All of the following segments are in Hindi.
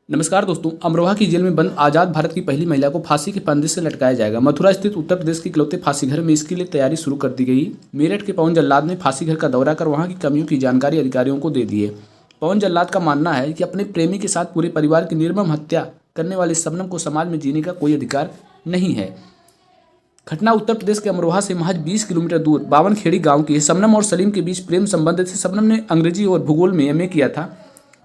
नमस्कार दोस्तों। अमरोहा की जेल में बंद आज़ाद भारत की पहली महिला को फांसी के फंदे से लटकाया जाएगा। मथुरा स्थित उत्तर प्रदेश के इकलौते फांसी घर में इसके लिए तैयारी शुरू कर दी गई। मेरठ के पवन जल्लाद ने फांसी घर का दौरा कर वहां की कमियों की जानकारी अधिकारियों को दे दी है। पवन जल्लाद का मानना है कि अपने प्रेमी के साथ पूरे परिवार की निर्मम हत्या करने वाली शबनम को समाज में जीने का कोई अधिकार नहीं है। घटना उत्तर प्रदेश के अमरोहा से महज 20 किलोमीटर दूर बावनखेड़ी गांव की है। शबनम और सलीम के बीच प्रेम संबंध थे। शबनम ने अंग्रेजी और भूगोल में एमए किया था।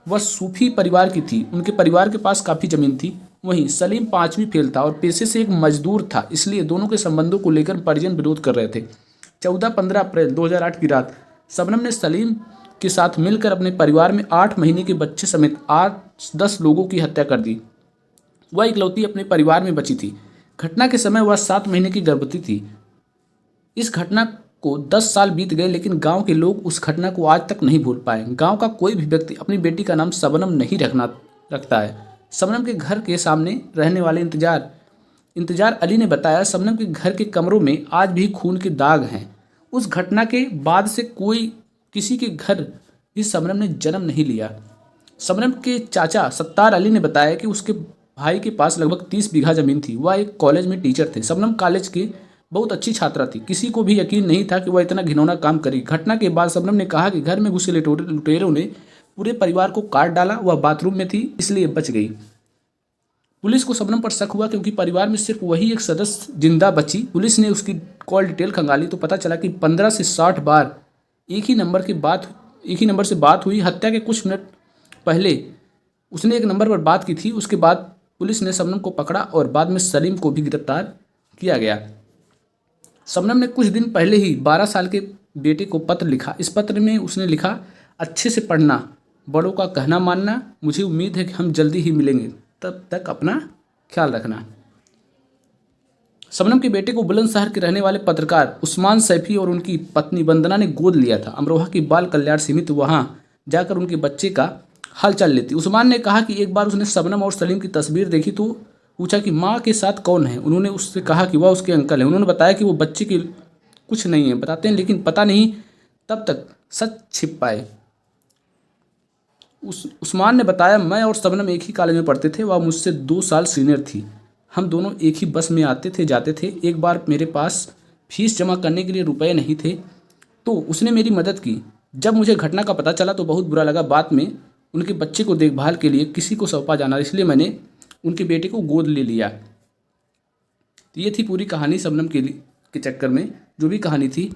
वह सूफी परिवार की थी। उनके परिवार के पास काफ़ी ज़मीन थी। वहीं सलीम 5वीं फेल था और पेशे से एक मजदूर था, इसलिए दोनों के संबंधों को लेकर परिजन विरोध कर रहे थे। 14-15 अप्रैल 2008 की रात शबनम ने सलीम के साथ मिलकर अपने परिवार में 8 महीने के बच्चे समेत 8-10 लोगों की हत्या कर दी। वह इकलौती अपने परिवार में बची थी। घटना के समय वह 7 महीने की गर्भवती थी। इस घटना को 10 साल बीत गए, लेकिन गांव के लोग उस घटना को आज तक नहीं भूल पाए। गांव का कोई भी व्यक्ति अपनी बेटी का नाम शबनम नहीं रखता है। शबनम के घर के सामने रहने वाले इंतजार अली ने बताया, शबनम के घर के कमरों में आज भी खून के दाग हैं। उस घटना के बाद से किसी के घर भी शबनम ने जन्म नहीं लिया। शबनम के चाचा सत्तार अली ने बताया कि उसके भाई के पास लगभग 30 बीघा जमीन थी। वह एक कॉलेज में टीचर थे। शबनम कॉलेज की बहुत अच्छी छात्रा थी। किसी को भी यकीन नहीं था कि वह इतना घिनौना काम करेगी। घटना के बाद शबनम ने कहा कि घर में घुसे लुटेरों ने पूरे परिवार को काट डाला। वह बाथरूम में थी, इसलिए बच गई। पुलिस को शबनम पर शक हुआ क्योंकि परिवार में सिर्फ वही एक सदस्य जिंदा बची। पुलिस ने उसकी कॉल डिटेल खंगाली तो पता चला कि 15 से 60 बार एक ही नंबर से बात हुई। हत्या के कुछ मिनट पहले उसने एक नंबर पर बात की थी। उसके बाद पुलिस ने शबनम को पकड़ा और बाद में सलीम को भी गिरफ्तार किया गया। शबनम ने कुछ दिन पहले ही 12 साल के बेटे को पत्र लिखा। इस पत्र में उसने लिखा, अच्छे से पढ़ना, बड़ों का कहना मानना, मुझे उम्मीद है कि हम जल्दी ही मिलेंगे, तब तक अपना ख्याल रखना। शबनम के बेटे को बुलंदशहर के रहने वाले पत्रकार उस्मान सैफी और उनकी पत्नी वंदना ने गोद लिया था। अमरोहा की बाल कल्याण समिति वहां जाकर उनके बच्चे का हालचाल लेती। उस्मान ने कहा कि एक बार उसने शबनम और सलीम की तस्वीर देखी तो पूछा कि माँ के साथ कौन है। उन्होंने उससे कहा कि वह उसके अंकल हैं। उन्होंने बताया कि वो बच्चे के कुछ नहीं है बताते हैं, लेकिन पता नहीं तब तक सच छिप पाए। उस्मान ने बताया, मैं और शबनम एक ही कॉलेज में पढ़ते थे। वह मुझसे 2 साल सीनियर थी। हम दोनों एक ही बस में आते थे जाते थे। एक बार मेरे पास फीस जमा करने के लिए रुपए नहीं थे तो उसने मेरी मदद की। जब मुझे घटना का पता चला तो बहुत बुरा लगा। बाद में उनके बच्चे को देखभाल के लिए किसी को सौंपा जाना, इसलिए मैंने उनके बेटे को गोद ले लिया। तो ये थी पूरी कहानी शबनम के चक्कर में जो भी कहानी थी।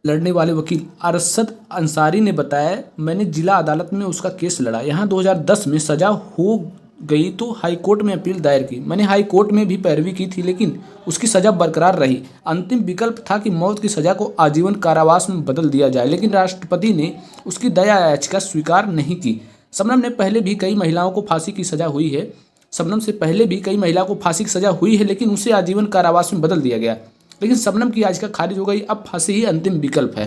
लड़ने वाले वकील अरशद अंसारी ने बताया, मैंने जिला अदालत में उसका केस लड़ा। यहाँ 2010 में सज़ा हो गई तो हाई कोर्ट में अपील दायर की। मैंने हाई कोर्ट में भी पैरवी की थी, लेकिन उसकी सज़ा बरकरार रही। अंतिम विकल्प था कि मौत की सज़ा को आजीवन कारावास में बदल दिया जाए, लेकिन राष्ट्रपति ने उसकी दया याचिका स्वीकार नहीं की। शबनम से पहले भी कई महिलाओं को फांसी की सज़ा हुई है, लेकिन उसे आजीवन कारावास में बदल दिया गया। लेकिन शबनम की याचिका खारिज हो गई। अब फांसी ही अंतिम विकल्प है।